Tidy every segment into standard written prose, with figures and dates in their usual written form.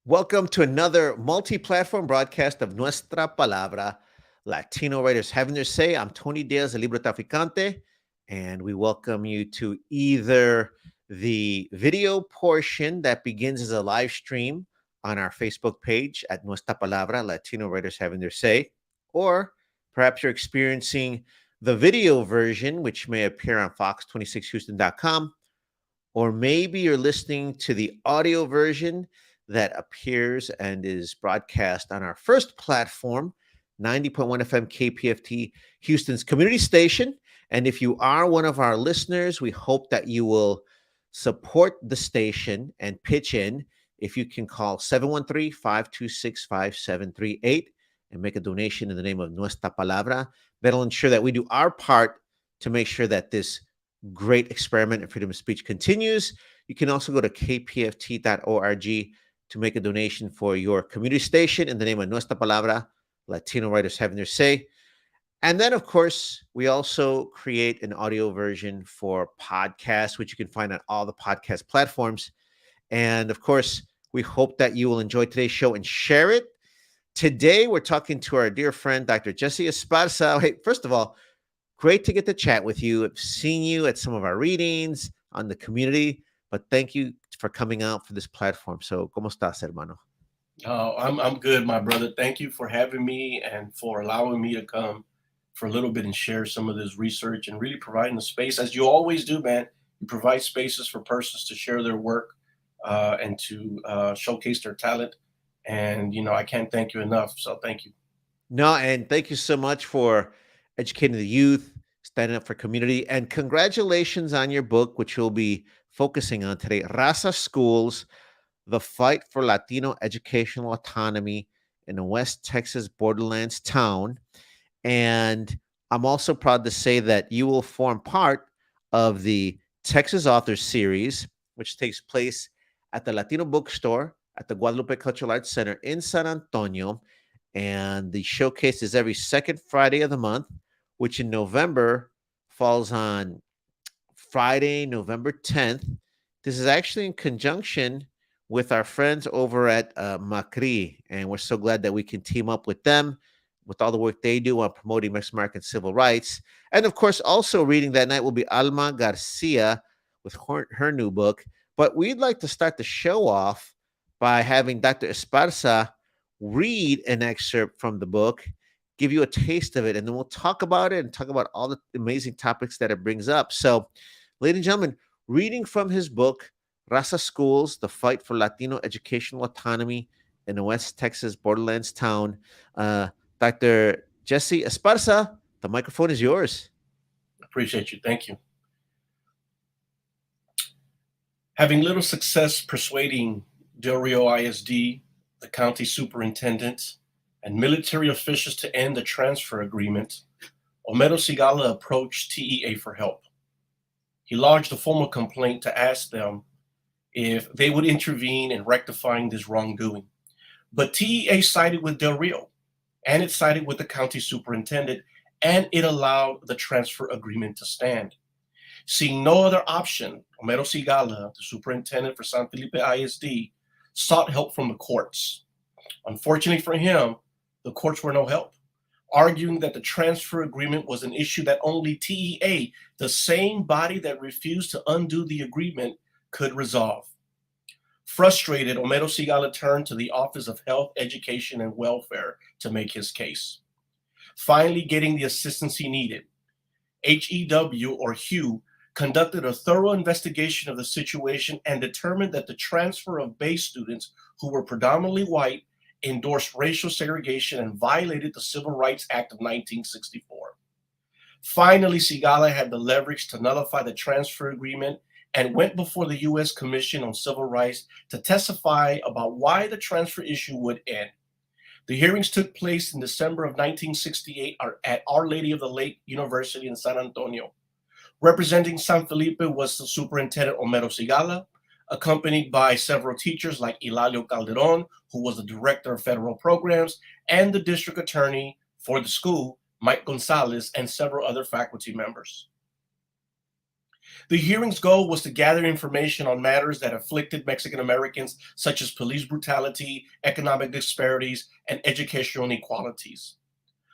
Welcome to another multi-platform broadcast of Nuestra Palabra, Latino writers having their say. I'm Tony Diaz, the Librotraficante, and we welcome you to either the video portion that begins as a live stream on our Facebook page at Nuestra Palabra, Latino writers having their say, or perhaps you're experiencing the video version, which may appear on fox26houston.com, or maybe you're listening to the audio version that appears and is broadcast on our first platform, 90.1 FM KPFT, Houston's community station. And if you are one of our listeners, we hope that you will support the station and pitch in. If you can call 713-526-5738 and make a donation in the name of Nuestra Palabra, that'll ensure that we do our part to make sure that this great experiment in freedom of speech continues. You can also go to kpft.org to make a donation for your community station in the name of Nuestra Palabra, Latino writers having their say. And then, of course, we also create an audio version for podcasts, which you can find on all the podcast platforms. And of course, we hope that you will enjoy today's show and share it. Today, we're talking to our dear friend, Dr. Jesse Esparza. Hey, first of all, great to get to chat with you. I've seen you at some of our readings on the community, but thank you for coming out for this platform. So, ¿cómo estás, hermano? Oh, I'm good, my brother. Thank you for having me and for allowing me to come for a little bit and share some of this research and really providing the space, as you always do, man. You provide spaces for persons to share their work and to showcase their talent. And, I can't thank you enough. So thank you. No, and thank you so much for educating the youth, standing up for community, and congratulations on your book, which we'll be focusing on today, RAZA Schools, The Fight for Latino Educational Autonomy in a West Texas borderlands town. And I'm also proud to say that you will form part of the Texas Authors Series, which takes place at the Latino Bookstore at the Guadalupe Cultural Arts Center in San Antonio. And the showcase is every second Friday of the month, which in November falls on Friday, November 10th. This is actually in conjunction with our friends over at Macri, and we're so glad that we can team up with them with all the work they do on promoting Mexican American civil rights. And of course, also reading that night will be Alma Garcia with her new book. But we'd like to start the show off by having Dr. Esparza read an excerpt from the book, give you a taste of it, and then we'll talk about it and talk about all the amazing topics that it brings up. So, ladies and gentlemen, reading from his book, RAZA Schools, The Fight for Latino Educational Autonomy in a West Texas borderlands town, Dr. Jesse Esparza, the microphone is yours. Appreciate you. Thank you. Having little success persuading Del Rio ISD, the county superintendent, and military officials to end the transfer agreement, Homero Sigala approached TEA for help. He lodged a formal complaint to ask them if they would intervene in rectifying this wrongdoing. But TEA sided with Del Rio, and it sided with the county superintendent, and it allowed the transfer agreement to stand. Seeing no other option, Homero Sigala, the superintendent for San Felipe ISD, sought help from the courts. Unfortunately for him, the courts were no help, arguing that the transfer agreement was an issue that only TEA, the same body that refused to undo the agreement, could resolve. Frustrated, Homero Sigala turned to the Office of Health, Education, and Welfare to make his case. Finally getting the assistance he needed, HEW, or Hugh, conducted a thorough investigation of the situation and determined that the transfer of Bay students, who were predominantly white, endorsed racial segregation and violated the Civil Rights Act of 1964. Finally, Sigala had the leverage to nullify the transfer agreement and went before the U.S. Commission on Civil Rights to testify about why the transfer issue would end. The hearings took place in December of 1968 at Our Lady of the Lake University in San Antonio. Representing San Felipe was the superintendent Homero Sigala, accompanied by several teachers like Hilario Calderon, who was the director of federal programs, and the district attorney for the school, Mike Gonzalez, and several other faculty members. The hearing's goal was to gather information on matters that afflicted Mexican Americans, such as police brutality, economic disparities, and educational inequalities.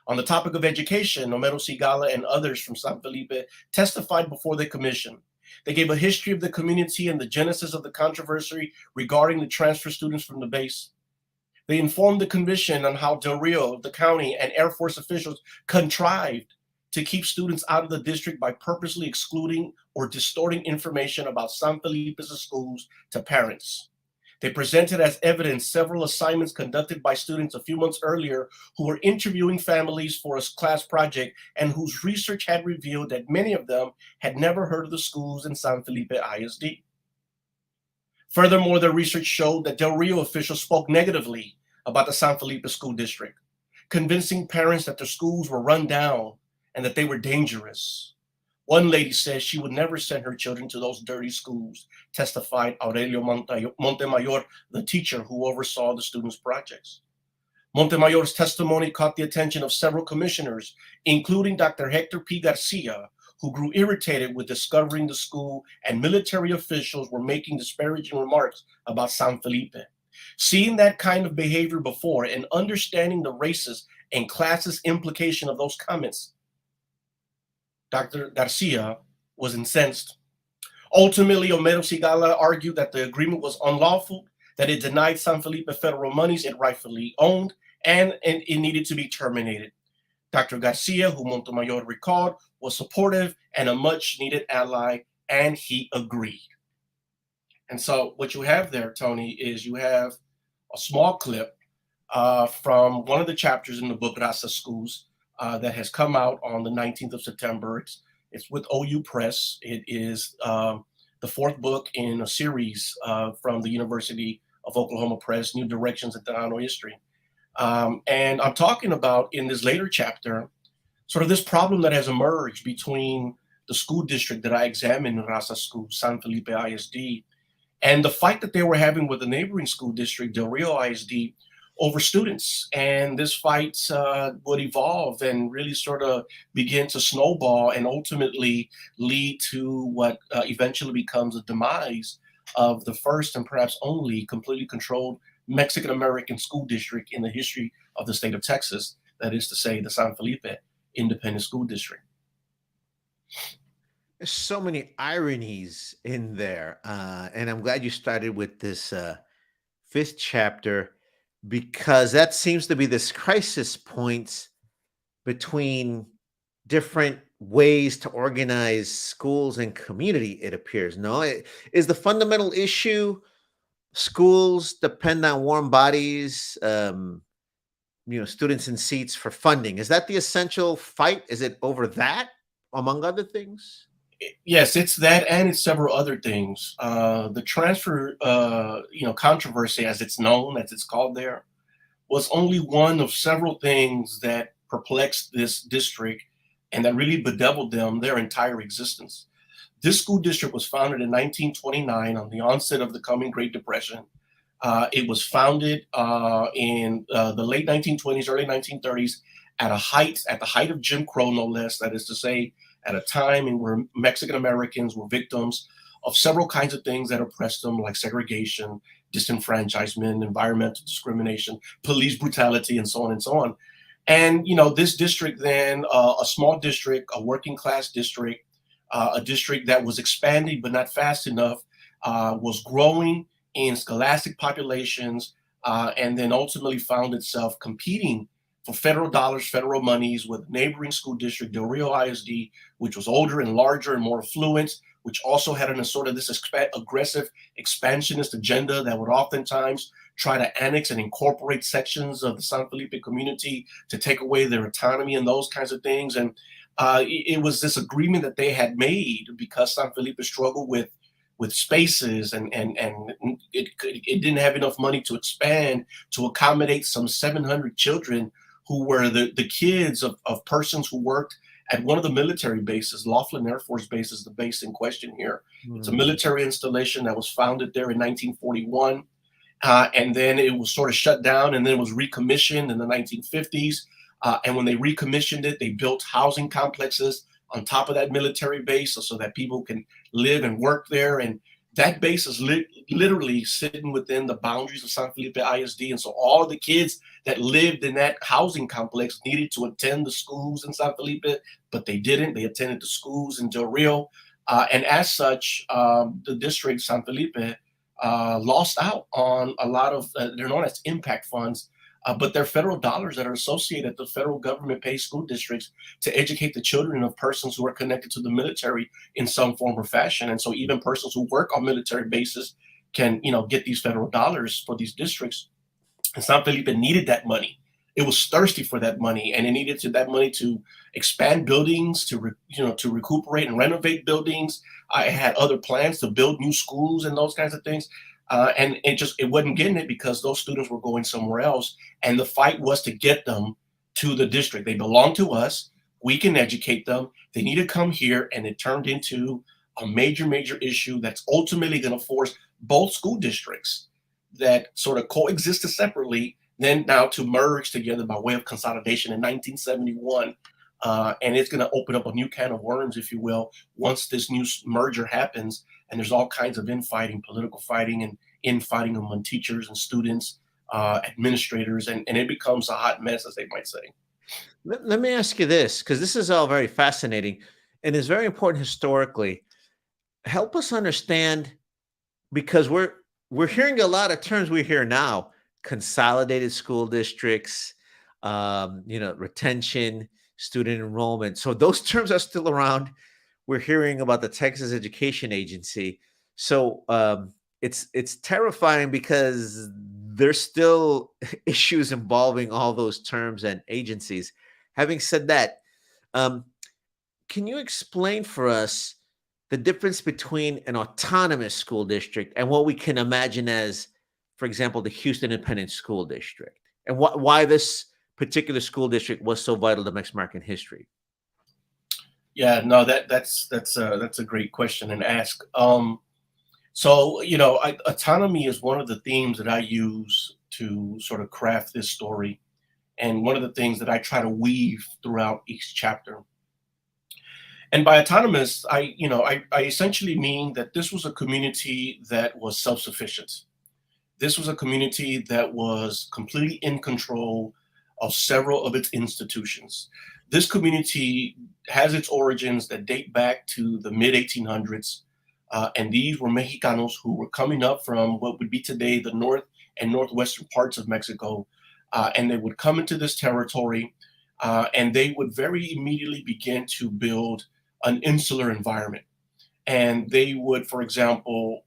On the topic of education, Homero Sigala and others from San Felipe testified before the commission. They gave a history of the community and the genesis of the controversy regarding the transfer students from the base. They informed the commission on how Del Rio, the county, and Air Force officials contrived to keep students out of the district by purposely excluding or distorting information about San Felipe's schools to parents. They presented as evidence several assignments conducted by students a few months earlier who were interviewing families for a class project and whose research had revealed that many of them had never heard of the schools in San Felipe ISD. Furthermore, their research showed that Del Rio officials spoke negatively about the San Felipe School District, convincing parents that their schools were run down and that they were dangerous. One lady says she would never send her children to those dirty schools, testified Aurelio Montemayor, the teacher who oversaw the students' projects. Montemayor's testimony caught the attention of several commissioners, including Dr. Hector P. Garcia, who grew irritated with discovering the school and military officials were making disparaging remarks about San Felipe. Seeing that kind of behavior before and understanding the racist and classist implication of those comments, Dr. Garcia was incensed. Ultimately, Homero Sigala argued that the agreement was unlawful, that it denied San Felipe federal monies it rightfully owned, and it needed to be terminated. Dr. Garcia, who Montemayor recalled, was supportive and a much-needed ally, and he agreed. And so what you have there, Tony, is you have a small clip from one of the chapters in the book RAZA Schools that has come out on the 19th of September. It's with OU Press. It is the fourth book in a series from the University of Oklahoma Press, New Directions in Tejano History. And I'm talking about in this later chapter, sort of this problem that has emerged between the school district that I examined in RAZA Schools, San Felipe ISD, and the fight that they were having with the neighboring school district, Del Rio ISD, over students. And this fight would evolve and really sort of begin to snowball and ultimately lead to what eventually becomes the demise of the first and perhaps only completely controlled Mexican-American school district in the history of the state of Texas, that is to say, the San Felipe Independent School District. There's so many ironies in there. And I'm glad you started with this fifth chapter, because that seems to be this crisis points between different ways to organize schools and community, it appears. No, is the fundamental issue schools depend on warm bodies, students in seats for funding? Is that the essential fight? Is it over that, among other things? Yes, it's that, and it's several other things. The transfer, controversy, as it's known, as it's called there, was only one of several things that perplexed this district and that really bedeviled them their entire existence. This school district was founded in 1929 on the onset of the coming Great Depression. It was founded in the late 1920s, early 1930s, at the height of Jim Crow, no less. That is to say, at a time in where Mexican Americans were victims of several kinds of things that oppressed them, like segregation, disenfranchisement, environmental discrimination, police brutality, and so on and so on. And this district then, a small district, a working class district, a district that was expanding but not fast enough, was growing in scholastic populations, and then ultimately found itself competing for federal dollars, federal monies with neighboring school district, Del Rio ISD, which was older and larger and more affluent, which also had a sort of this aggressive expansionist agenda that would oftentimes try to annex and incorporate sections of the San Felipe community to take away their autonomy and those kinds of things. And it was this agreement that they had made because San Felipe struggled with spaces and it didn't have enough money to expand to accommodate some 700 children who were the kids of persons who worked at one of the military bases. Laughlin Air Force Base is the base in question here. Mm-hmm. It's a military installation that was founded there in 1941. And then it was sort of shut down and then it was recommissioned in the 1950s. And when they recommissioned it, they built housing complexes on top of that military base so that people can live and work there. And that base is literally sitting within the boundaries of San Felipe ISD. And so all the kids that lived in that housing complex needed to attend the schools in San Felipe, but they didn't. They attended the schools in Del Rio. And as such, the district, San Felipe, lost out on a lot of, they're known as impact funds, but they're federal dollars that are associated. The federal government pays school districts to educate the children of persons who are connected to the military in some form or fashion. And so even persons who work on military bases can, get these federal dollars for these districts. And San Felipe needed that money. It was thirsty for that money, and it needed that money to expand buildings, to recuperate and renovate buildings. I had other plans to build new schools and those kinds of things. And it wasn't getting it because those students were going somewhere else. And the fight was to get them to the district. They belong to us. We can educate them. They need to come here. And it turned into a major, major issue that's ultimately going to force both school districts that sort of coexisted separately, then now to merge together by way of consolidation in 1971. And it's going to open up a new can of worms, if you will, once this new merger happens. And there's all kinds of infighting, political fighting, and infighting among teachers and students, administrators, and it becomes a hot mess, as they might say. Let me ask you this, because this is all very fascinating and is very important historically. Help us understand, because we're hearing a lot of terms we hear now: consolidated school districts, retention, student enrollment. So those terms are still around. We're hearing about the Texas Education Agency. So it's terrifying because there's still issues involving all those terms and agencies. Having said that, can you explain for us the difference between an autonomous school district and what we can imagine as, for example, the Houston Independent School District, and why this particular school district was so vital to Mexican history? Yeah, no, that's a great question and ask. So autonomy is one of the themes that I use to sort of craft this story, and one of the things that I try to weave throughout each chapter. And by autonomous, I essentially mean that this was a community that was self-sufficient. This was a community that was completely in control of several of its institutions. This community has its origins that date back to the mid 1800s. And these were Mexicanos who were coming up from what would be today the north and northwestern parts of Mexico. And they would come into this territory, and they would very immediately begin to build an insular environment. And they would, for example,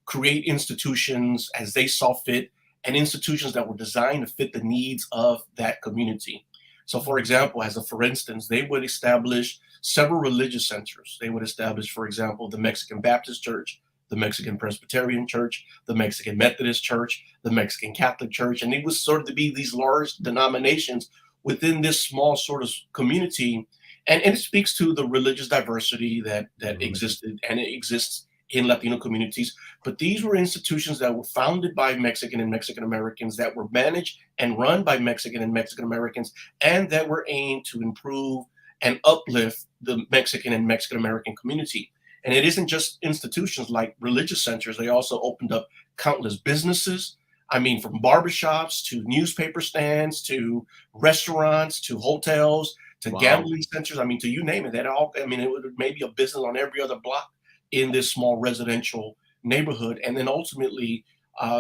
create institutions as they saw fit, and institutions that were designed to fit the needs of that community. So, for example, for instance, they would establish several religious centers. They would establish, for example, the Mexican Baptist Church, the Mexican Presbyterian Church, the Mexican Methodist Church, the Mexican Catholic Church. And it was sort of to be these large denominations within this small sort of community. And it speaks to the religious diversity that existed and it exists in Latino communities. But these were institutions that were founded by Mexican and Mexican Americans, that were managed and run by Mexican and Mexican Americans, and that were aimed to improve and uplift the Mexican and Mexican American community. And it isn't just institutions like religious centers. They also opened up countless businesses. I mean, from barbershops to newspaper stands to restaurants to hotels to gambling centers. I mean, to you name it. It would maybe a business on every other block in this small residential neighborhood. And then ultimately,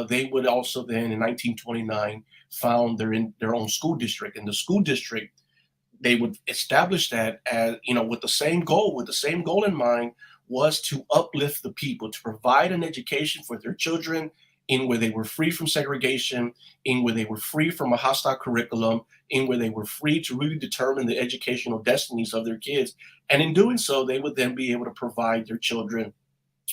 they would also then in 1929 found their own school district. And the school district, they would establish that as, with the same goal in mind, was to uplift the people, to provide an education for their children in where they were free from segregation, in where they were free from a hostile curriculum, in where they were free to really determine the educational destinies of their kids. And in doing so, they would then be able to provide their children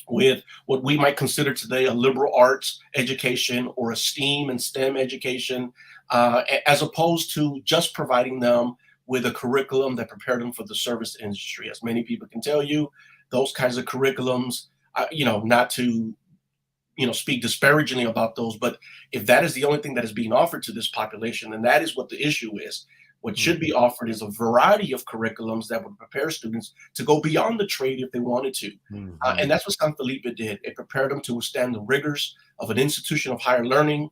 with what we might consider today a liberal arts education or a STEAM and STEM education, as opposed to just providing them with a curriculum that prepared them for the service industry. As many people can tell you, those kinds of curriculums, not to speak disparagingly about those, but if that is the only thing that is being offered to this population, then that is what the issue is. What should be offered is a variety of curriculums that would prepare students to go beyond the trade if they wanted to. Mhm. And that's what San Felipe did. It prepared them to withstand the rigors of an institution of higher learning,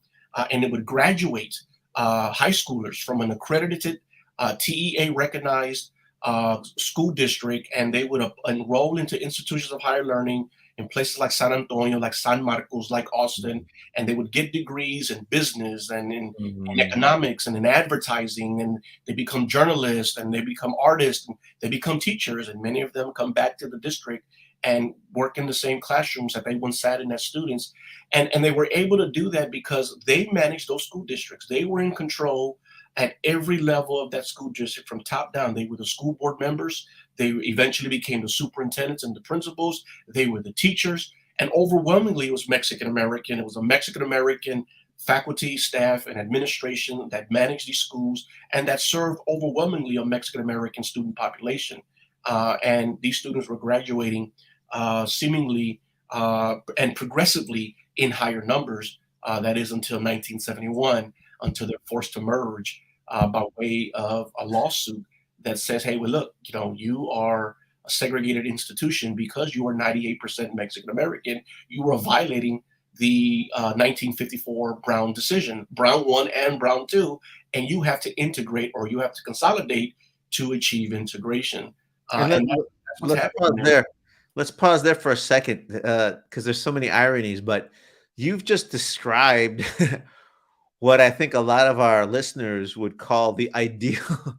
and it would graduate high schoolers from an accredited, TEA recognized school district, and they would enroll into institutions of higher learning in places like San Antonio, like San Marcos, like Austin, and they would get degrees in business and in Mhm. economics and in advertising, and they become journalists and they become artists and they become teachers, and many of them come back to the district and work in the same classrooms that they once sat in as students. And they were able to do that because they managed those school districts. They were in control at every level of that school district from top down. They were the school board members. They eventually became the superintendents and the principals. They were the teachers. And overwhelmingly, it was Mexican American. It was a Mexican American faculty, staff, and administration that managed these schools and that served overwhelmingly a Mexican American student population. And these students were graduating seemingly and progressively in higher numbers. That is until 1971, until they're forced to merge by way of a lawsuit that says, hey, well, look, you are a segregated institution because you are 98% Mexican American. You are violating the 1954 Brown decision, Brown 1 and Brown 2, and you have to integrate or you have to consolidate to achieve integration. And And that's what's let's happening pause there. there. Let's pause there for a second, because there's so many ironies. But you've just described what I think a lot of our listeners would call the ideal,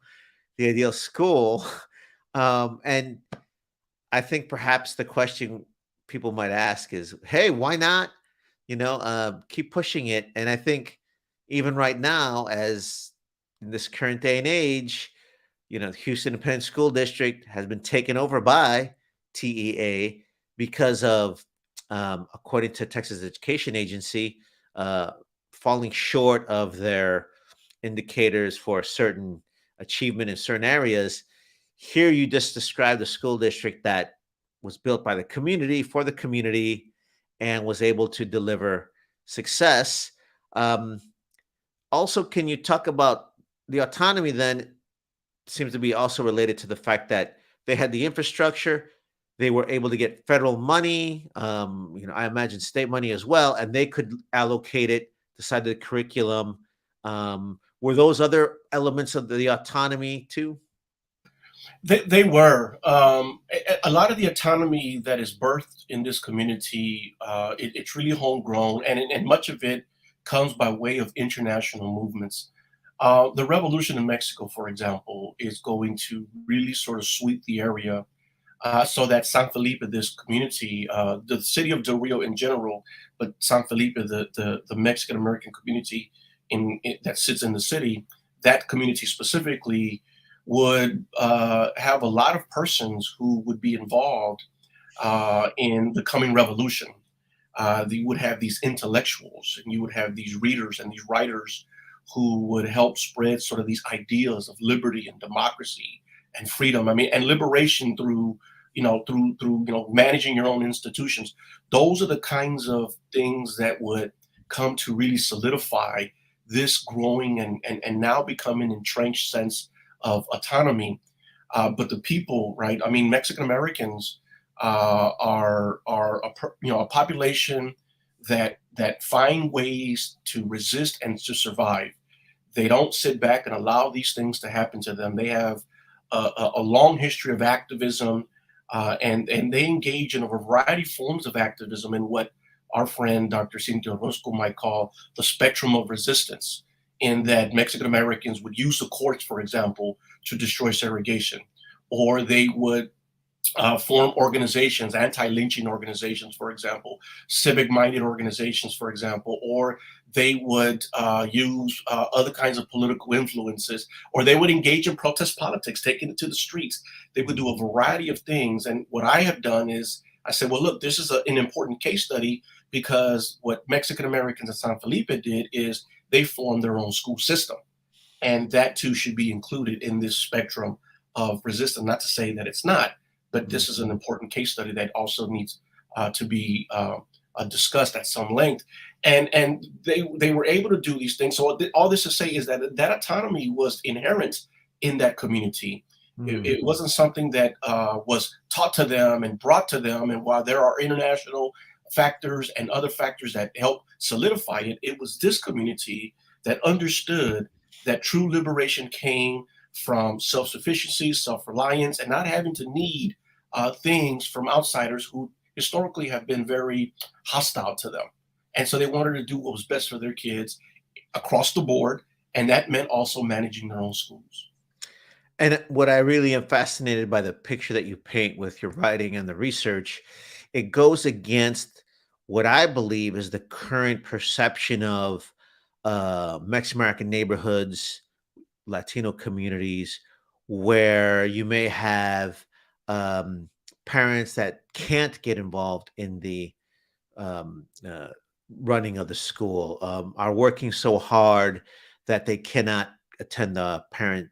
the ideal school. And I think perhaps the question people might ask is, "Hey, why not? Keep pushing it." And I think even right now, as in this current day and age, Houston Independent School District has been taken over by TEA because of, according to Texas Education Agency, uh, falling short of their indicators for certain achievement in certain areas. Here, you just described a school district that was built by the community for the community and was able to deliver success. Um, Also, can you talk about the autonomy then? Seems to be also related to the fact that they had the infrastructure, they were able to get federal money, I imagine state money as well, and they could allocate it, decide the curriculum. Were those other elements of the autonomy too? They were. A lot of the autonomy that is birthed in this community, it's really homegrown, and much of it comes by way of international movements. The revolution in Mexico, for example, is going to really sort of sweep the area so that San Felipe, this community, the city of Del Rio in general, but San Felipe, the Mexican American community that sits in the city, that community specifically would have a lot of persons who would be involved in the coming revolution. You would have these intellectuals, and you would have these readers and these writers who would help spread sort of these ideas of liberty and democracy and freedom. I mean, and liberation through managing your own institutions. Those are the kinds of things that would come to really solidify this growing and now becoming entrenched sense of autonomy. But the people, right? I mean, Mexican Americans are a population that find ways to resist and to survive. They don't sit back and allow these things to happen to them. They have a long history of activism, and they engage in a variety of forms of activism in what our friend Dr. Cintia Orozco might call the spectrum of resistance, in that Mexican Americans would use the courts, for example, to destroy segregation, or they would form organizations, anti-lynching organizations, for example, civic-minded organizations, for example, or they would use other kinds of political influences, or they would engage in protest politics, taking it to the streets. They would do a variety of things. And what I have done is I said, well, look, this is an important case study, because what Mexican Americans in San Felipe did is they formed their own school system. And that too should be included in this spectrum of resistance. Not to say that it's not, but this is an important case study that also needs to be discussed at some length. And they were able to do these things. So all this to say is that that autonomy was inherent in that community. Mm. It wasn't something that was taught to them and brought to them. And while there are international factors and other factors that help solidify it, it was this community that understood that true liberation came from self-sufficiency, self-reliance, and not having to need things from outsiders who historically have been very hostile to them. And so they wanted to do what was best for their kids across the board, and that meant also managing their own schools. And what I really am fascinated by the picture that you paint with your writing and the research, it goes against what I believe is the current perception of Mexican American neighborhoods, Latino communities, where you may have um, parents that can't get involved in the um, uh, running of the school, are working so hard that they cannot attend the parent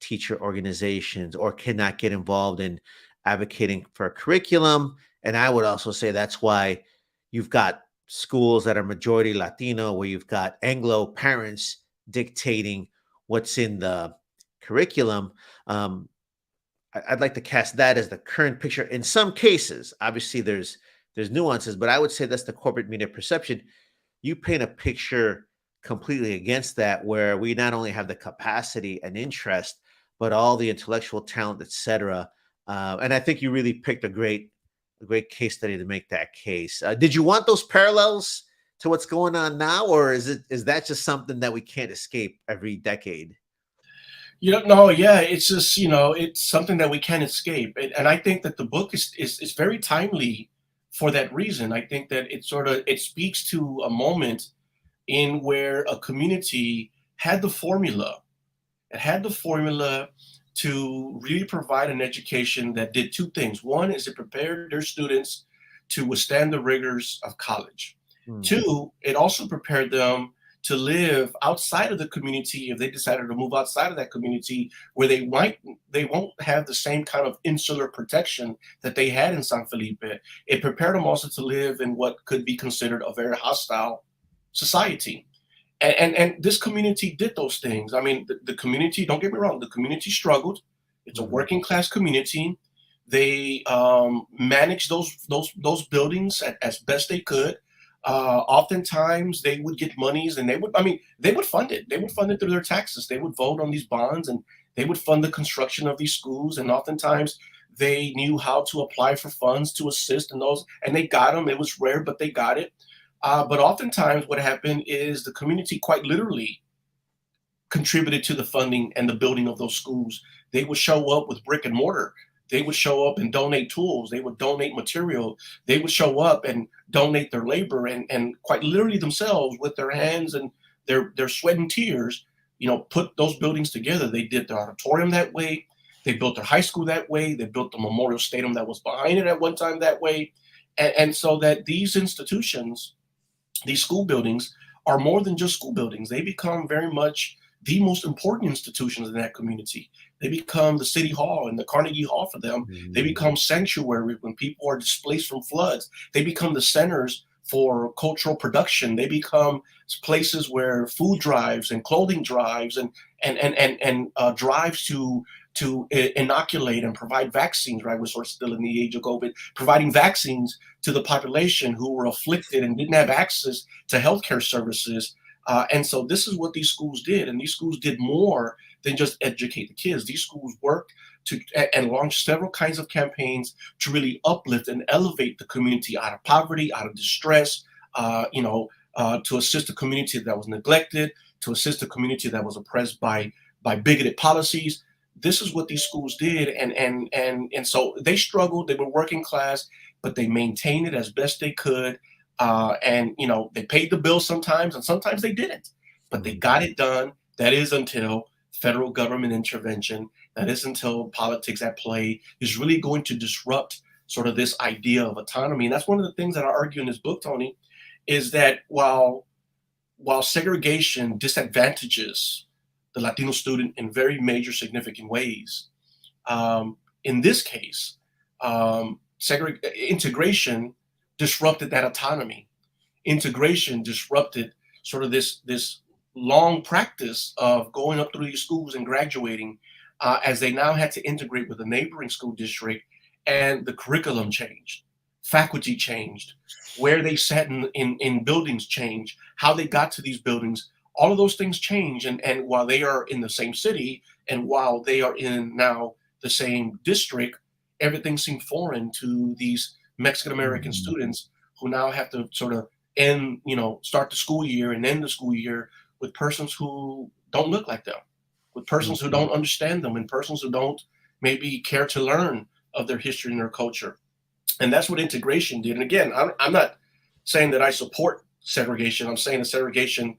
teacher organizations or cannot get involved in advocating for a curriculum. And I would also say that's why you've got schools that are majority Latino, where you've got Anglo parents dictating what's in the curriculum. Um, I'd like to cast that as the current picture. In some cases, obviously there's nuances, but I would say that's the corporate media perception. You paint a picture completely against that, where we not only have the capacity and interest, but all the intellectual talent, et cetera. And I think you really picked a great case study to make that case. Did you want those parallels to what's going on now, or is that just something that we can't escape every decade? No, yeah, it's just, it's something that we can't escape. And I think that the book is very timely for that reason. I think that it speaks to a moment in where a community had the formula. It had the formula to really provide an education that did two things. One is it prepared their students to withstand the rigors of college. Hmm. Two, it also prepared them to live outside of the community if they decided to move outside of that community, where they won't have the same kind of insular protection that they had in San Felipe. It prepared them also to live in what could be considered a very hostile society. And this community did those things. I mean, the community, don't get me wrong, the community struggled. It's a Mhm. working class community. They managed those buildings as best they could. Oftentimes they would get monies, and they would fund it. They would fund it through their taxes. They would vote on these bonds, and they would fund the construction of these schools. And oftentimes they knew how to apply for funds to assist in those, and they got them. It was rare, but they got it. But oftentimes what happened is the community quite literally contributed to the funding and the building of those schools. They would show up with brick and mortar. They would show up and donate tools. They would donate material. They would show up and donate their labor, and quite literally themselves with their hands and their sweat and tears, put those buildings together. They did the auditorium that way. They built their high school that way. They built the memorial stadium that was behind it at one time that way. And so that these institutions, these school buildings, are more than just school buildings. They become very much the most important institutions in that community. They become the city hall and the Carnegie Hall for them. They Mhm. become sanctuary when people are displaced from floods. They become the centers for cultural production. They become places where food drives and clothing drives and drives to inoculate and provide vaccines. Right, we're sort of still in the age of COVID, providing vaccines to the population who were afflicted and didn't have access to healthcare services. And so this is what these schools did. And these schools did more than just educate the kids. These schools worked and launched several kinds of campaigns to really uplift and elevate the community out of poverty, out of distress, to assist the community that was neglected, to assist the community that was oppressed by bigoted policies. This is what these schools did. And so they struggled. They were working class, but they maintained it as best they could. And they paid the bill sometimes, and sometimes they didn't, but they got it done. That is until federal government intervention. That is until politics at play is really going to disrupt sort of this idea of autonomy. And that's one of the things that I argue in this book, Tony, is that while segregation disadvantages the Latino student in very major, significant ways, in this case, integration disrupted that autonomy. Integration disrupted sort of this long practice of going up through these schools and graduating. as they now had to integrate with a neighboring school district, and the curriculum changed, faculty changed, where they sat in buildings changed, how they got to these buildings. All of those things change. And while they are in the same city and while they are in now the same district, everything seemed foreign to these Mexican American students who now have to sort of start the school year and end the school year with persons who don't look like them, with persons who don't understand them, and persons who don't maybe care to learn of their history and their culture. And that's what integration did. And again, I'm not saying that I support segregation. I'm saying that segregation,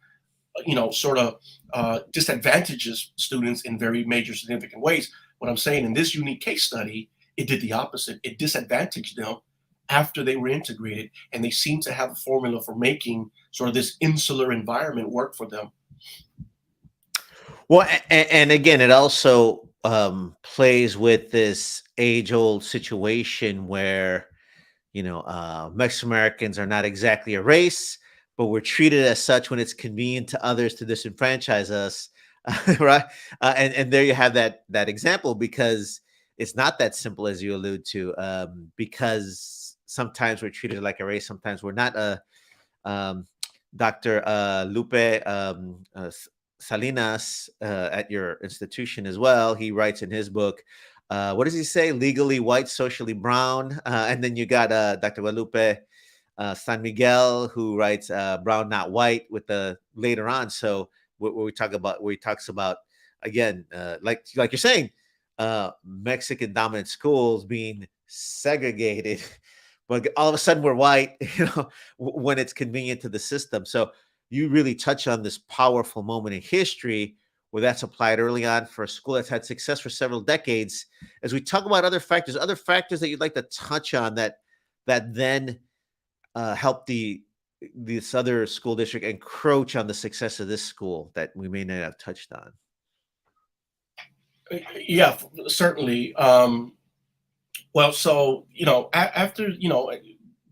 sort of disadvantages students in very major, significant ways. What I'm saying in this unique case study, it did the opposite. It disadvantaged them after they were integrated, and they seem to have a formula for making sort of this insular environment work for them. Well, and again, it also plays with this age-old situation where, Mexican Americans are not exactly a race, but we're treated as such when it's convenient to others to disenfranchise us, right? And there you have that example, because it's not that simple as you allude to, because sometimes we're treated like a race, sometimes we're not. Dr. Lupe Salinas at your institution as well, he writes in his book, what does he say? Legally white, socially brown. And then you got Dr. Guadalupe San Miguel, who writes brown, not white, with the later on. So where he talks about, again, like you're saying, Mexican dominant schools being segregated, but all of a sudden we're white, when it's convenient to the system. So you really touch on this powerful moment in history where that's applied early on for a school that's had success for several decades. As we talk about other factors that you'd like to touch on that then help this other school district encroach on the success of this school that we may not have touched on. Yeah, certainly. Well, so, after,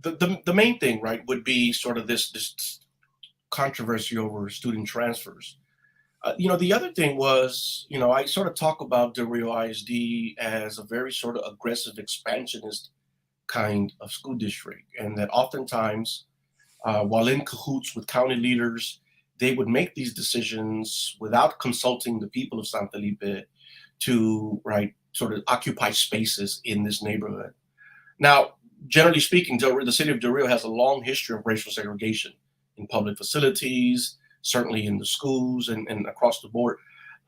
the main thing, right, would be sort of this controversy over student transfers. The other thing was, I sort of talk about Del Rio ISD as a very sort of aggressive expansionist kind of school district, and that oftentimes, while in cahoots with county leaders, they would make these decisions without consulting the people of San Felipe to, right, sort of occupy spaces in this neighborhood. Now, generally speaking, the city of Del Rio has a long history of racial segregation in public facilities, certainly in the schools and across the board.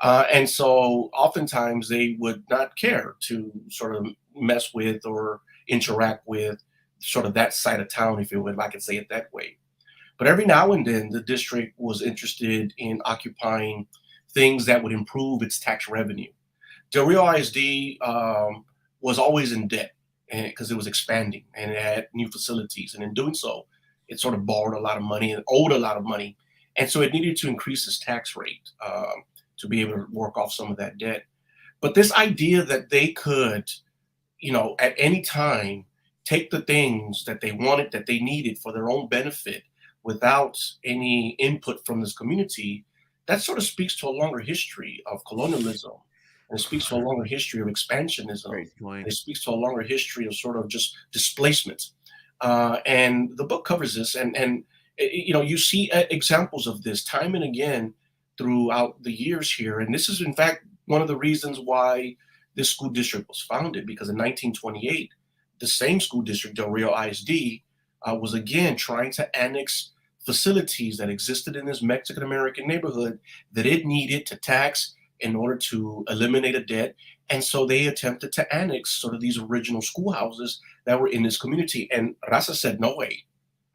And so oftentimes they would not care to sort of mess with or interact with sort of that side of town, if I could say it that way. But every now and then the district was interested in occupying things that would improve its tax revenue. Del Rio ISD was always in debt because it was expanding and it had new facilities. And in doing so, it sort of borrowed a lot of money and owed a lot of money. And so it needed to increase its tax rate to be able to work off some of that debt. But this idea that they could, at any time, take the things that they wanted, that they needed for their own benefit without any input from this community, that sort of speaks to a longer history of colonialism. And it speaks to a longer history of expansionism. It speaks to a longer history of sort of just displacement. And the book covers this. And you see examples of this time and again throughout the years here. And this is, in fact, one of the reasons why this school district was founded, because in 1928, the same school district, Del Rio ISD, was again trying to annex facilities that existed in this Mexican American neighborhood that it needed to tax in order to eliminate a debt. And so they attempted to annex sort of these original schoolhouses that were in this community. And RAZA said, no way,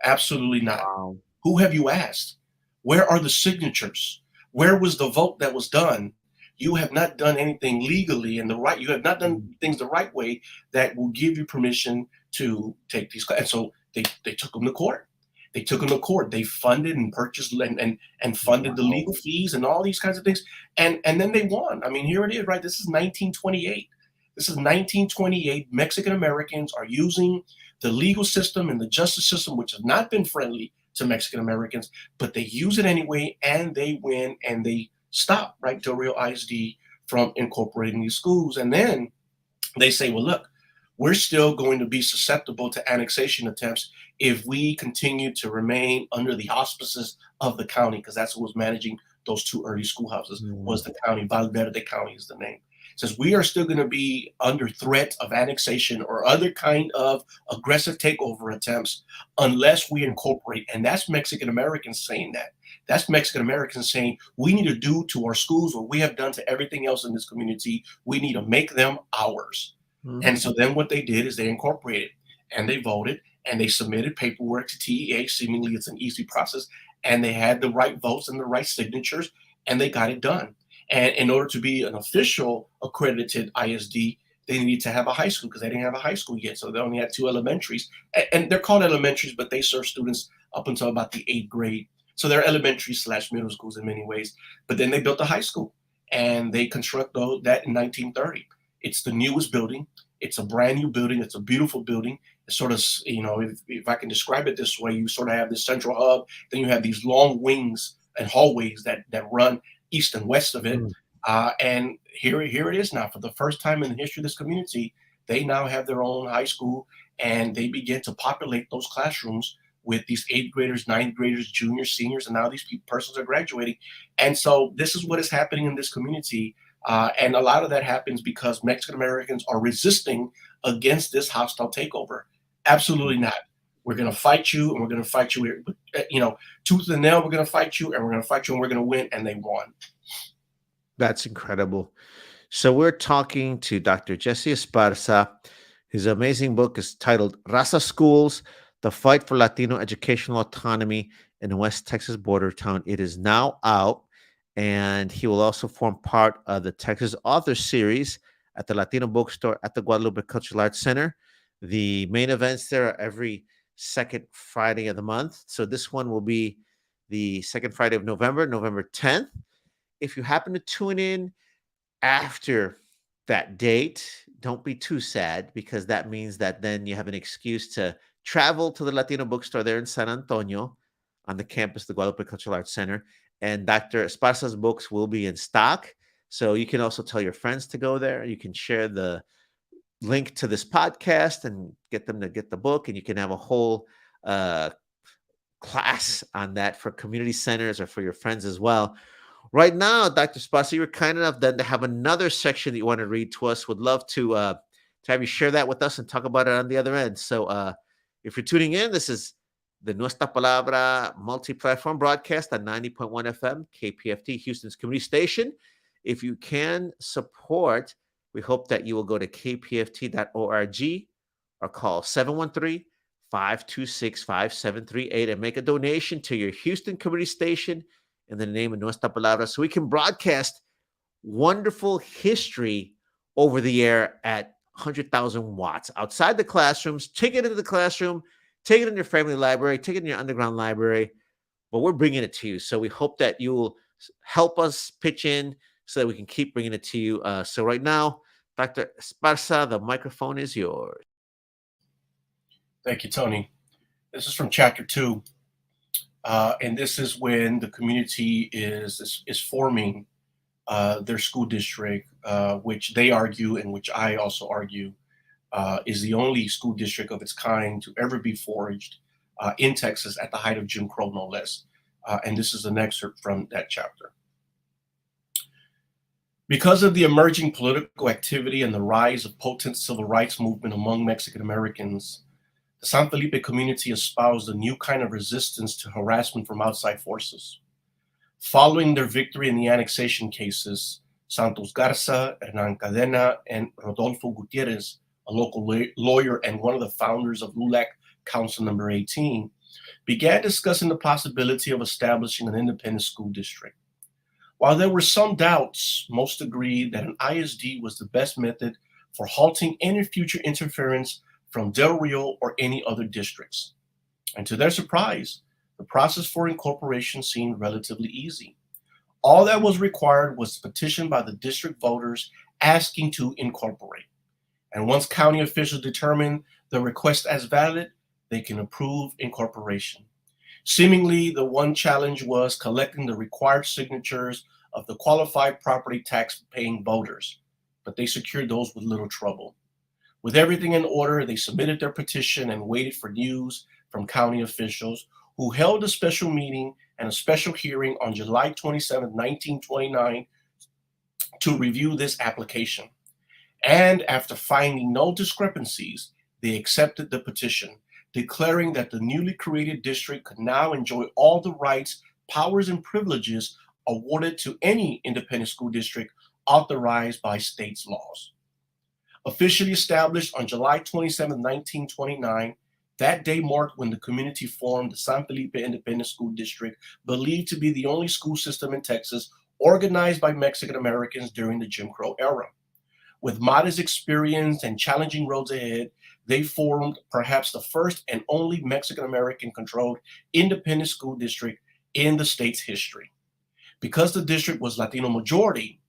absolutely not. Wow. Who have you asked? Where are the signatures? Where was the vote that was done? You have not done anything legally and you have not done things the right way that will give you permission to take these. And so they took them to court. They took them to court. They funded and purchased and funded the legal fees and all these kinds of things. And then they won. I mean, here it is, right? This is 1928. This is 1928. Mexican Americans are using the legal system and the justice system, which has not been friendly to Mexican Americans, but they use it anyway, and they win, and they stop, right, Del Rio ISD from incorporating these schools. And then they say, well, look, we're still going to be susceptible to annexation attempts if we continue to remain under the auspices of the county, because that's who was managing those two early schoolhouses, was the county. Valverde County is the name. It says we are still going to be under threat of annexation or other kind of aggressive takeover attempts unless we incorporate. And that's Mexican Americans saying that. That's Mexican Americans saying we need to do to our schools what we have done to everything else in this community. We need to make them ours. And so then what they did is they incorporated and they voted and they submitted paperwork to TEA. Seemingly it's an easy process. And they had the right votes and the right signatures and they got it done. And in order to be an official accredited ISD, they needed to have a high school because they didn't have a high school yet. So they only had 2 elementaries. And they're called elementaries, but they serve students up until about the 8th grade. So they're elementary / middle schools in many ways. But then they built a high school and they constructed that in 1930. It's the newest building. It's a brand new building. It's a beautiful building. It's sort of, if I can describe it this way, you sort of have this central hub. Then you have these long wings and hallways that run east and west of it. And here it is now. For the first time in the history of this community, they now have their own high school and they begin to populate those classrooms with these 8th graders, 9th graders, juniors, seniors, and now these persons are graduating. And so this is what is happening in this community. And a lot of that happens because Mexican Americans are resisting against this hostile takeover. Absolutely not. We're going to fight you, and we're going to fight you, tooth and nail. We're going to fight you, and we're going to fight you, and we're going to win. And they won. That's incredible. So we're talking to Dr. Jesse Esparza. His amazing book is titled RAZA Schools, The Fight for Latino Educational Autonomy in a West Texas Border Town. It is now out. And he will also form part of the Texas Author Series at the Latino Bookstore at the Guadalupe Cultural Arts Center. The main events there are every second Friday of the month. So this one will be the second Friday of November, November 10th. If you happen to tune in after that date, don't be too sad because that means that then you have an excuse to travel to the Latino Bookstore there in San Antonio on the campus of the Guadalupe Cultural Arts Center. And Dr. Esparza's books will be in stock. So you can also tell your friends to go there. You can share the link to this podcast and get them to get the book. And you can have a whole class on that for community centers or for your friends as well. Right now, Dr. Esparza, you were kind enough then to have another section that you want to read to us. Would love to have you share that with us and talk about it on the other end. So if you're tuning in, this is the Nuestra Palabra multi-platform broadcast on 90.1 FM, KPFT, Houston's community station. If you can support, we hope that you will go to kpft.org or call 713-526-5738 and make a donation to your Houston community station in the name of Nuestra Palabra so we can broadcast wonderful history over the air at 100,000 watts outside the classrooms. Take it into the classroom. Take it in your family library, take it in your underground library, but we're bringing it to you. So we hope that you will help us pitch in so that we can keep bringing it to you. So right now, Dr. Esparza, the microphone is yours. Thank you, Tony. This is from chapter 2. And this is when the community is forming their school district, which they argue and which I also argue is the only school district of its kind to ever be forged in Texas at the height of Jim Crow, no less. And this is an excerpt from that chapter. Because of the emerging political activity and the rise of potent civil rights movement among Mexican Americans, the San Felipe community espoused a new kind of resistance to harassment from outside forces. Following their victory in the annexation cases, Santos Garza, Hernan Cadena, and Rodolfo Gutierrez, a local lawyer and one of the founders of LULAC Council Number 18, began discussing the possibility of establishing an independent school district. While there were some doubts, most agreed that an ISD was the best method for halting any future interference from Del Rio or any other districts. And to their surprise, the process for incorporation seemed relatively easy. All that was required was a petition by the district voters asking to incorporate. And once county officials determine the request as valid, they can approve incorporation. Seemingly, the one challenge was collecting the required signatures of the qualified property tax paying voters, but they secured those with little trouble. With everything in order, they submitted their petition and waited for news from county officials, who held a special meeting and a special hearing on July 27, 1929, to review this application. And after finding no discrepancies, they accepted the petition, declaring that the newly created district could now enjoy all the rights, powers, and privileges awarded to any independent school district authorized by state's laws. Officially established on July 27, 1929, that day marked when the community formed the San Felipe Independent School District, believed to be the only school system in Texas organized by Mexican Americans during the Jim Crow era. With modest experience and challenging roads ahead, they formed perhaps the first and only Mexican American controlled independent school district in the state's history. Because the district was Latino majority,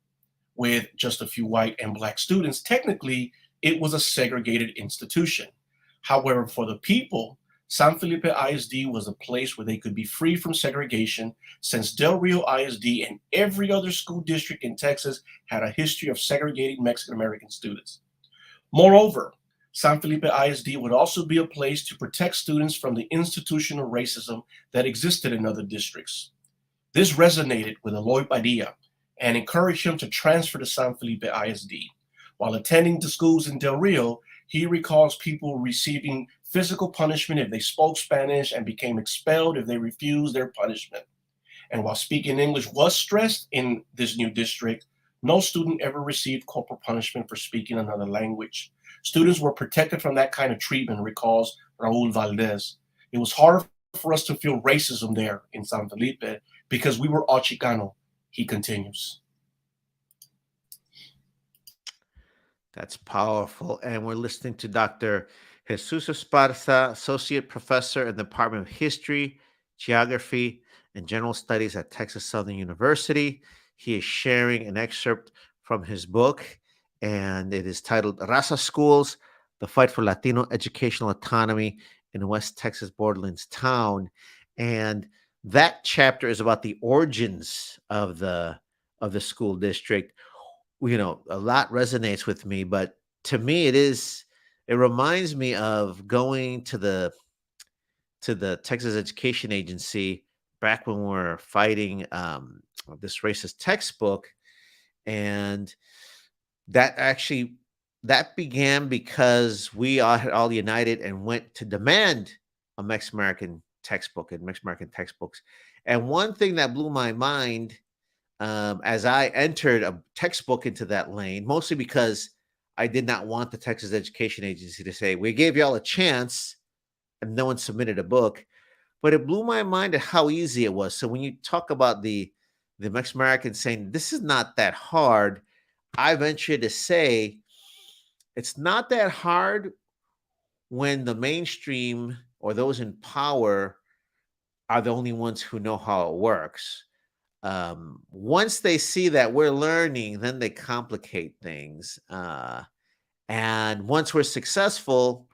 with just a few white and black students, technically it was a segregated institution. However, for the people, San Felipe ISD was a place where they could be free from segregation, since Del Rio ISD and every other school district in Texas had a history of segregating Mexican American students. Moreover, San Felipe ISD would also be a place to protect students from the institutional racism that existed in other districts. This resonated with Eloy Padilla and encouraged him to transfer to San Felipe ISD. While attending the schools in Del Rio, he recalls people receiving physical punishment if they spoke Spanish and became expelled if they refused their punishment. And while speaking English was stressed in this new district, no student ever received corporal punishment for speaking another language. Students were protected from that kind of treatment, recalls Raul Valdez. It was hard for us to feel racism there in San Felipe because we were all Chicano, he continues. That's powerful. And we're listening to Dr. Jesús Esparza, Associate Professor in the Department of History, Geography, and General Studies at Texas Southern University. He is sharing an excerpt from his book, and it is titled RAZA Schools, The Fight for Latino Educational Autonomy in West Texas Borderlands Town. And that chapter is about the origins of the school district. You know, a lot resonates with me, but to me it reminds me of going to the Texas Education Agency back when we were fighting this racist textbook. And that began because we all united and went to demand a Mexican American textbook and Mexican American textbooks. And one thing that blew my mind as I entered a textbook into that lane, mostly because I did not want the Texas Education Agency to say, we gave y'all a chance, and no one submitted a book. But it blew my mind at how easy it was. So when you talk about the Mexican Americans saying, this is not that hard, I venture to say it's not that hard when the mainstream or those in power are the only ones who know how it works. Once they see that we're learning, then they complicate things. And once we're successful,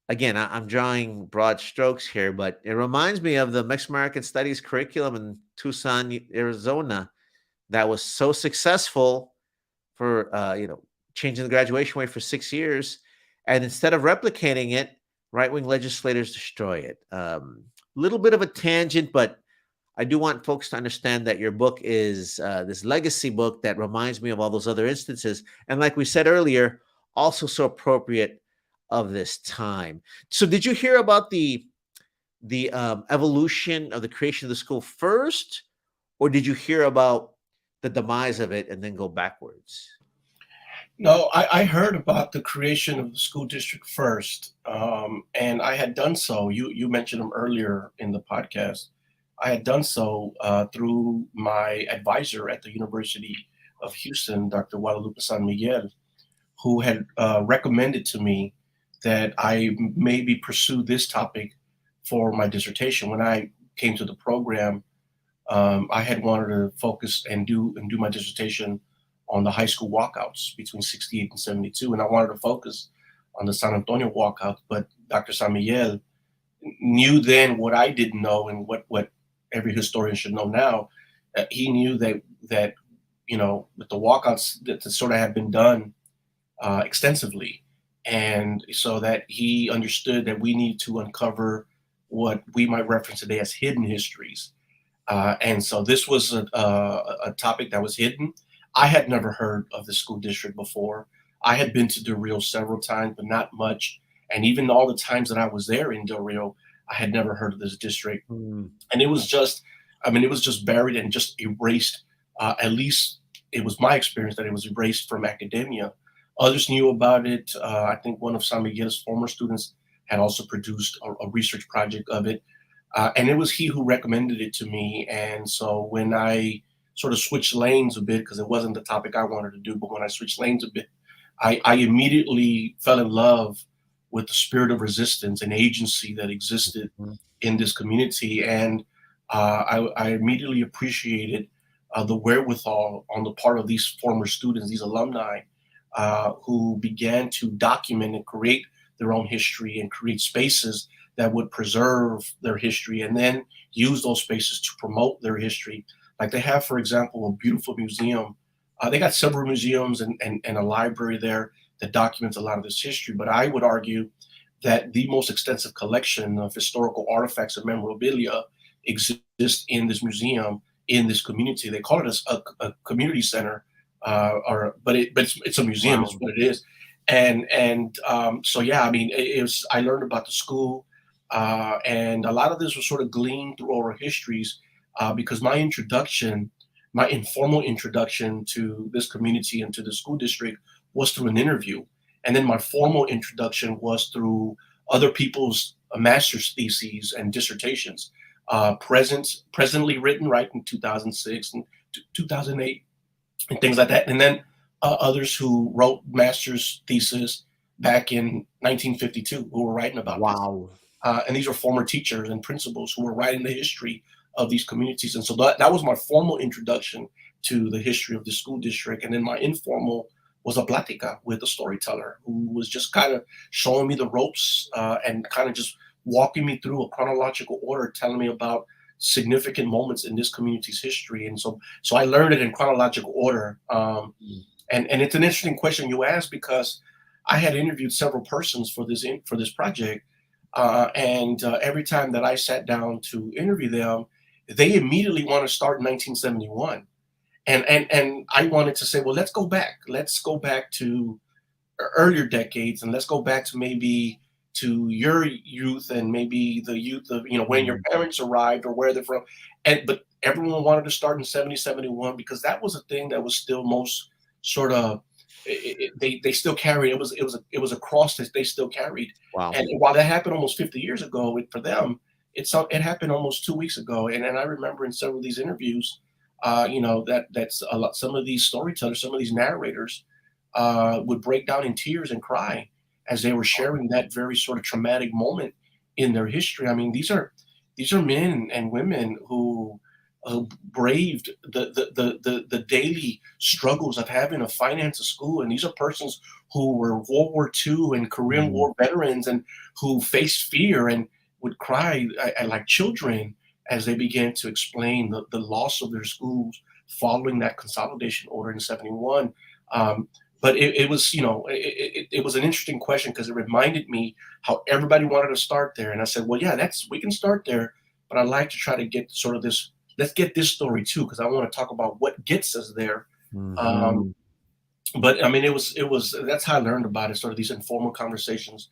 again, I'm drawing broad strokes here, but it reminds me of the Mexican American Studies curriculum in Tucson, Arizona, that was so successful for, changing the graduation rate for 6 years. And instead of replicating it, right-wing legislators destroy it. Little bit of a tangent, but I do want folks to understand that your book is this legacy book that reminds me of all those other instances. And like we said earlier, also so appropriate of this time. So did you hear about the evolution of the creation of the school first, or did you hear about the demise of it and then go backwards? No, I heard about the creation of the school district first, and I had done so. You mentioned them earlier in the podcast. I had done so through my advisor at the University of Houston, Dr. Guadalupe San Miguel, who had recommended to me that I maybe pursue this topic for my dissertation. When I came to the program, I had wanted to focus and do my dissertation on the high school walkouts between 68 and 72. And I wanted to focus on the San Antonio walkout, but Dr. San Miguel knew then what I didn't know and what every historian should know now. he knew that with the walkouts that sort of had been done extensively, and so that he understood that we needed to uncover what we might reference today as hidden histories. And so this was a topic that was hidden. I had never heard of the school district before. I had been to Del Rio several times, but not much. And even all the times that I was there in Del Rio, I had never heard of this district. Mm. And it was just, I mean, it was just buried and just erased. At least it was my experience that it was erased from academia. Others knew about it. I think one of San Miguel's former students had also produced a research project of it. And it was he who recommended it to me. And so when I sort of switched lanes a bit, because it wasn't the topic I wanted to do, but when I switched lanes a bit, I immediately fell in love with the spirit of resistance and agency that existed Mhm. in this community. And I immediately appreciated the wherewithal on the part of these former students, these alumni, who began to document and create their own history and create spaces that would preserve their history and then use those spaces to promote their history. Like they have, for example, a beautiful museum. They got several museums and a library there that documents a lot of this history. But I would argue that the most extensive collection of historical artifacts and memorabilia exists in this museum, in this community. They call it a community center, but it's a museum. Is Wow. what it is. So yeah, I mean, it was. I learned about the school, and a lot of this was sort of gleaned through oral histories, because my informal introduction to this community and to the school district was through an interview. And then my formal introduction was through other people's master's theses and dissertations, presently written right in 2006 and 2008 and things like that. And then others who wrote master's theses back in 1952 who were writing about this. Wow. And these are former teachers and principals who were writing the history of these communities. And so that was my formal introduction to the history of the school district. And then my informal was a plática with a storyteller who was just kind of showing me the ropes, and kind of just walking me through a chronological order, telling me about significant moments in this community's history. And so I learned it in chronological order. Mm. And it's an interesting question you asked, because I had interviewed several persons for this project, and every time that I sat down to interview them, they immediately want to start in 1971, and I wanted to say, well, let's go back to earlier decades, and let's go back to maybe to your youth and maybe the youth of when your Mm. parents arrived or where they're from, but everyone wanted to start in 70, 71 because that was a thing that was still most sort of they still carried it was a cross that they still carried. Wow. And while that happened almost 50 years ago, for them it happened almost 2 weeks ago. And I remember in several of these interviews, that's a lot. Some of these storytellers, some of these narrators, would break down in tears and cry as they were sharing that very sort of traumatic moment in their history. I mean, these are men and women who braved the daily struggles of having to finance a school, and these are persons who were World War II and Korean Mm. War veterans and who faced fear and would cry like children as they began to explain the loss of their schools following that consolidation order in 71. But it was, it was an interesting question because it reminded me how everybody wanted to start there. And I said, well, yeah, we can start there, but I'd like to try to get sort of this, let's get this story too, because I want to talk about what gets us there. Um, Mhm. but I mean, that's how I learned about it, sort of these informal conversations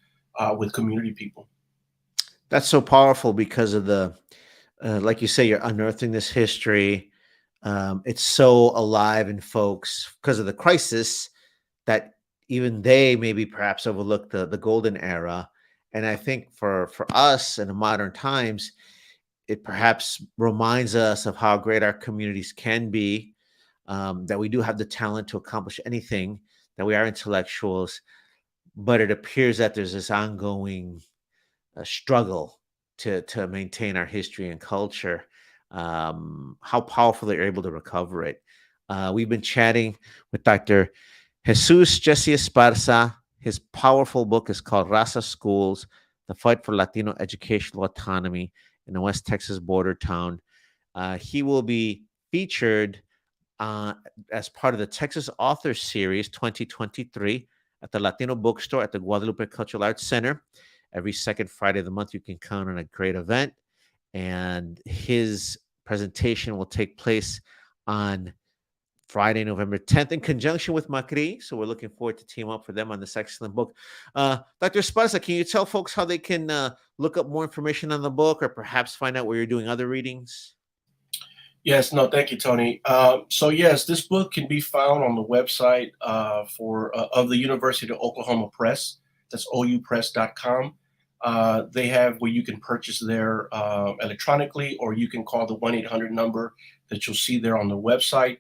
with community people. That's so powerful because of like you say, you're unearthing this history. It's so alive in folks because of the crisis that even they maybe perhaps overlook the golden era. And I think for us in the modern times, it perhaps reminds us of how great our communities can be, that we do have the talent to accomplish anything, that we are intellectuals, but it appears that there's this ongoing struggle to maintain our history and culture. How powerful they're able to recover it. We've been chatting with Dr. Jesús Jesse Esparza. His powerful book is called RAZA Schools: The Fight for Latino Educational Autonomy in a West Texas border town. He will be featured as part of the Texas Authors Series 2023 at the Latino Bookstore at the Guadalupe Cultural Arts Center. Every second Friday of the month, you can count on a great event. And his presentation will take place on Friday, November 10th, in conjunction with Macri. So we're looking forward to team up for them on this excellent book. Dr. Esparza, can you tell folks how they can look up more information on the book, or perhaps find out where you're doing other readings? Yes, no, thank you, Tony. So yes, this book can be found on the website of the University of Oklahoma Press. That's oupress.com. They have where you can purchase there electronically, or you can call the 1-800 number that you'll see there on the website.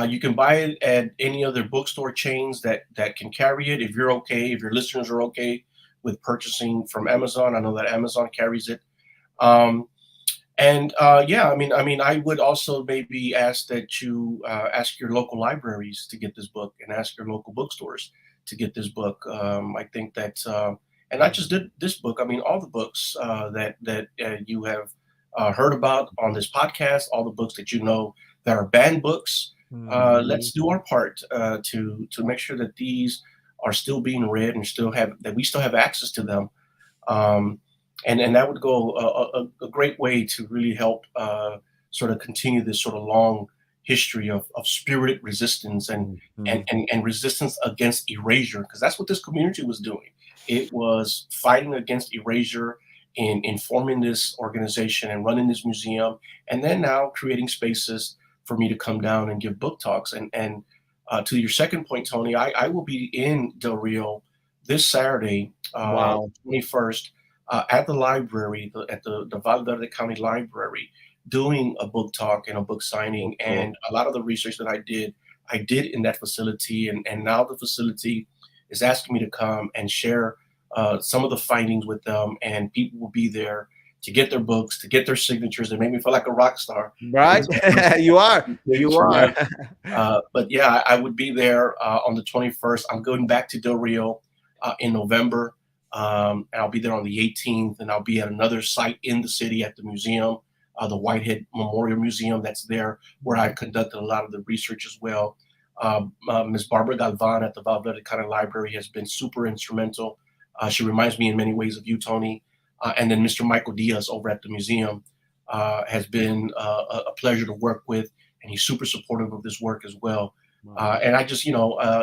You can buy it at any other bookstore chains that can carry it. If you're okay, if your listeners are okay with purchasing from Amazon, I know that Amazon carries it. I would also maybe ask that you ask your local libraries to get this book, and ask your local bookstores to get this book. I think that, and not just this book, I mean, all the books that you have heard about on this podcast, all the books that you know that are banned books. Let's do our part to make sure that these are still being read and that we still have access to them. And that would go a great way to really help sort of continue this sort of long history of spirited resistance and resistance against erasure, because that's what this community was doing. It was fighting against erasure in forming this organization and running this museum, and then now creating spaces for me to come down and give book talks. And to your second point, Tony, I will be in Del Rio this Saturday, Wow. 21st, at the library, at the Valverde County Library, doing a book talk and a book signing. Cool. And a lot of the research that I did in that facility. And now the facility is asking me to come and share some of the findings with them, and people will be there to get their books, to get their signatures. They make me feel like a rock star. Right? You are. You are. But yeah, I would be there on the 21st. I'm going back to Del Rio in November. And I'll be there on the 18th, and I'll be at another site in the city at the museum, the Whitehead Memorial Museum that's there, where I conducted a lot of the research as well. Ms. Barbara Galvan at the Valverde County Library has been super instrumental. She reminds me in many ways of you, Tony. And then Mr. Michael Diaz over at the museum has been a pleasure to work with, and he's super supportive of this work as well. And I just,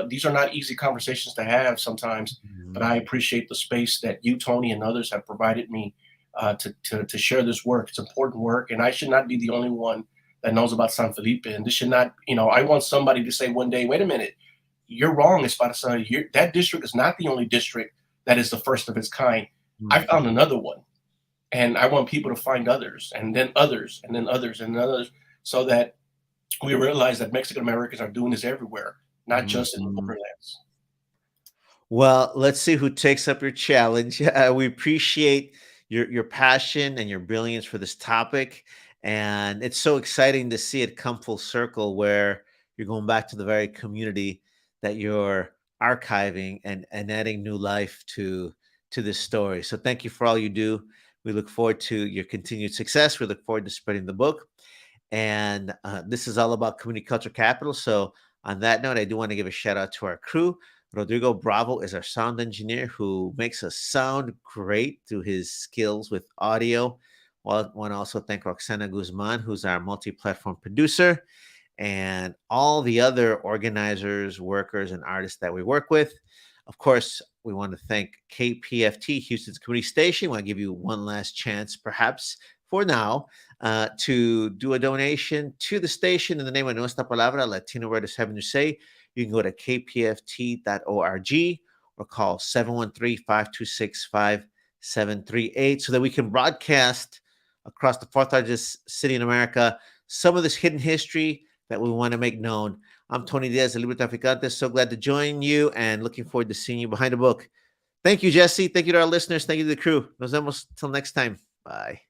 these are not easy conversations to have sometimes, but I appreciate the space that you, Tony, and others have provided me to share this work. It's important work, and I should not be the only one that knows about San Felipe. And this should not, I want somebody to say one day, wait a minute, you're wrong, Esparza. That district is not the only district that is the first of its kind. I found another one, and I want people to find others, and then others, and then others, and others, so that we realize that Mexican Americans are doing this everywhere, not just in the borderlands. Well, let's see who takes up your challenge. We appreciate your passion and your brilliance for this topic. And it's so exciting to see it come full circle, where you're going back to the very community that you're archiving and adding new life to this story. So thank you for all you do. We look forward to your continued success. We look forward to spreading the book. And this is all about community culture capital. So on that note, I do want to give a shout out to our crew. Rodrigo Bravo is our sound engineer, who makes us sound great through his skills with audio. Well, I want to also thank Roxana Guzman, who's our multi-platform producer, and all the other organizers, workers, and artists that we work with. Of course, we want to thank KPFT, Houston's community station. I want to give you one last chance, perhaps for now, to do a donation to the station in the name of Nuestra Palabra, Latino Writers Having to Say. You can go to kpft.org or call 713-526-5738 so that we can broadcast across the fourth largest city in America some of this hidden history that we want to make known. I'm Tony Diaz, the Librotraficante. So glad to join you and looking forward to seeing you behind the book. Thank you, Jesse. Thank you to our listeners. Thank you to the crew. Nos vemos till next time. Bye.